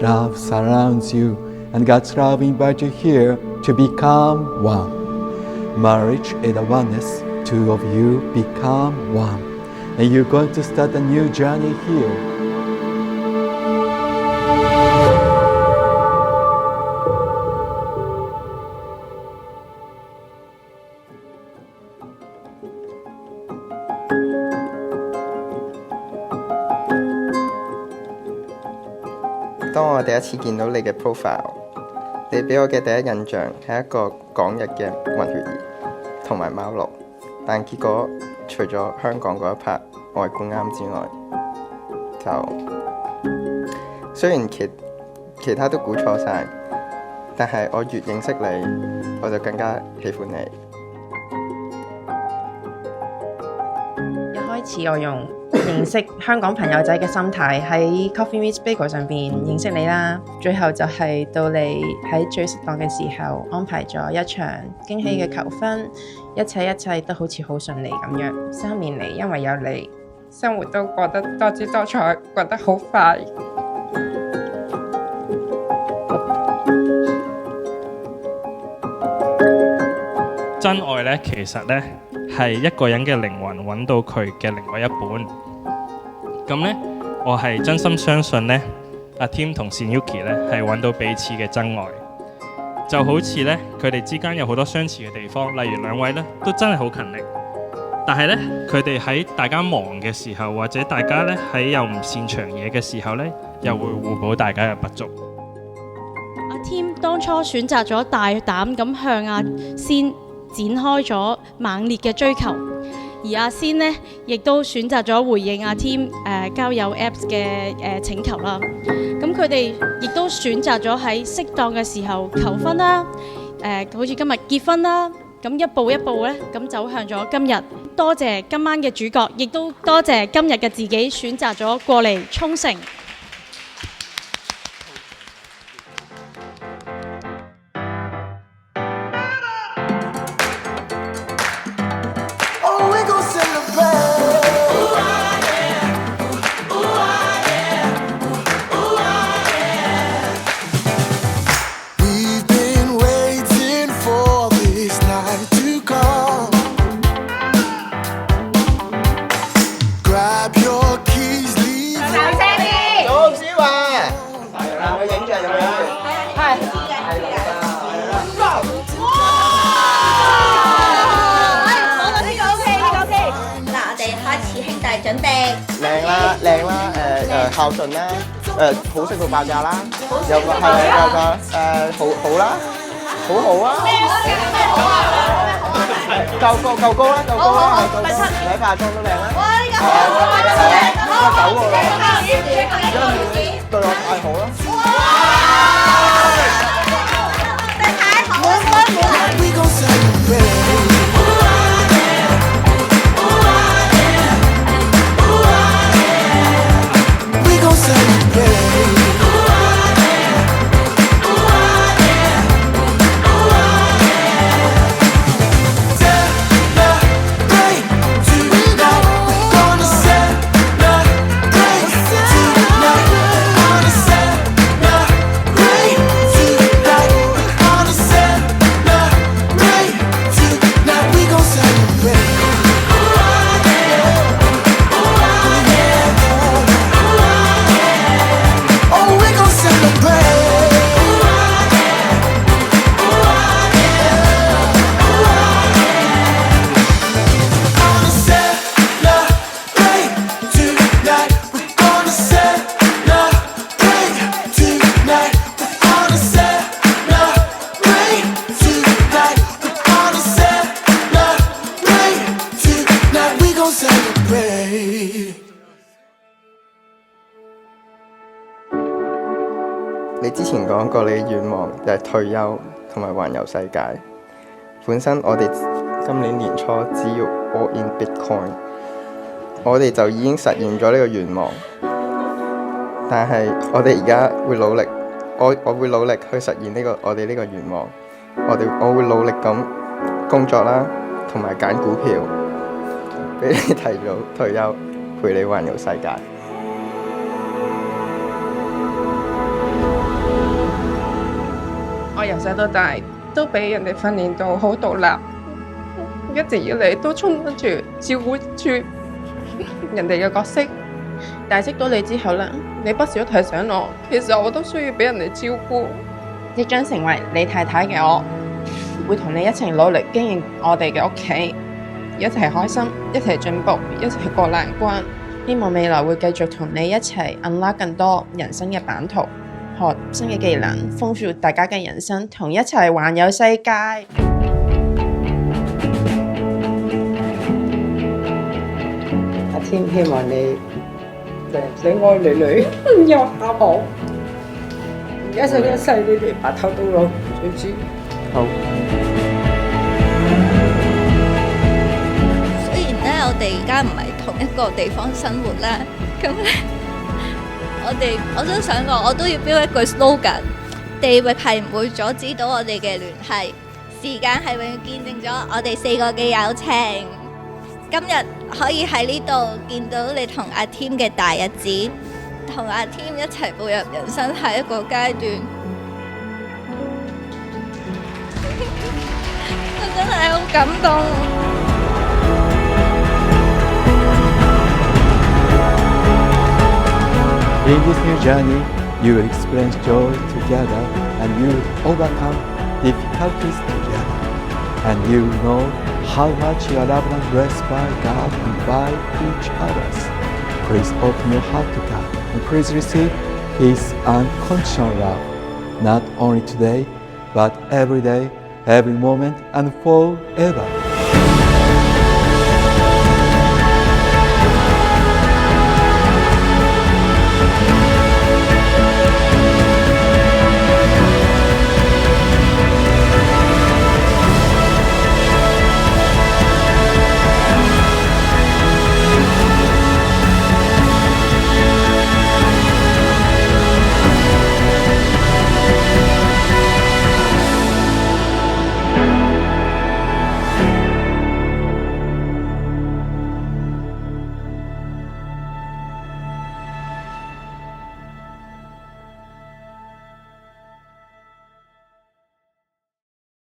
love surrounds you, and God's love invites you here to become one. Marriage is the oneness. Two of you become one, and you're going to start a new journey here.當我第一次見到你嘅 profile， 你俾我嘅第一印象係一個港日嘅混血兒同埋貓奴，但結果除咗香港嗰一 part 我係估啱之外，就雖然其他都估錯晒，但係我越認識你，我就更加喜歡你。一開始我用認識香港朋友仔嘅心態喺 Coffee Meets Bagel 上邊認識你啦，最後就係到你喺最適當嘅時候安排咗一場驚喜嘅求婚，一切都好似好順利咁樣。3年嚟因為有你，生活都過得多姿多彩，過得好快。真愛呢，其實呢係一個人嘅靈魂揾到佢嘅另外一半。咁呢，我係真心相信呢，阿 Tim 同 Yuki 呢係揾到彼此嘅真愛。就好似呢，佢哋之間有好多相似嘅地方，例如兩位呢都真係好勤力。但係呢，佢哋喺大家忙嘅時候，或者大家呢喺又唔擅長嘢嘅時候呢，又會互補大家嘅不足。阿 Tim 當初選擇咗大膽咁向阿仙展開咗猛烈嘅追求，而阿仙呢亦都選擇咗回應阿 Tim 交友 Apps 嘅請求啦。咁佢哋亦都選擇咗喺適當嘅時候求婚啦，好似今日結婚啦。咁一步一步咧，咁走向咗今日。多謝今晚嘅主角，亦都多謝今日嘅自己選擇咗過嚟沖繩。孝順啦，好食到爆炸啦，有個好啦，好啊，夠高啦，你化妝都靚啦，哇呢個好，對我太好啦，太好啦。你之前講過你嘅願望就係退休同埋環遊世界。本身我哋今年年初只要 all in Bitcoin， 我哋就已經實現咗呢個願望。但係我哋而家會努力，我會努力去實現我哋呢個願望。我會努力咁工作啦，同埋揀股票，俾你提早退休，陪你環遊世界。我由細到大都俾人哋訓練到好獨立，一直以嚟都充滿住照顧住人哋嘅角色。但係識到你之後咧，你不時都提醒我，其實我都需要俾人哋照顧。即將成為你太太嘅我，會同你一齊努力經營我哋嘅屋企，一齊開心，一齊進步，一齊過難關。希望未來會繼續同你一齊 unlock 更多人生嘅版圖，學新嘅技能，豐富大家嘅人生，同一齊環遊世界。阿添，希望你仔愛女女有下好，一生一世你哋白頭到老，最主好。雖然咧，我哋而家唔係同一個地方生活啦，咁咧，我都想講，我都要標一句 slogan：地域係唔會阻止到我哋嘅聯繫，時間係永遠見證咗我哋4個嘅友情。今日可以喺呢度見到你同阿添嘅大日子，同阿添一齊步入人生下一個階段，我真係好感動。In this new journey, you will experience joy together and you will overcome difficulties together. And you will know how much you are loved and blessed by God and by each others. Please open your heart to God and please receive His unconditional love, not only today, but every day, every moment, and forever.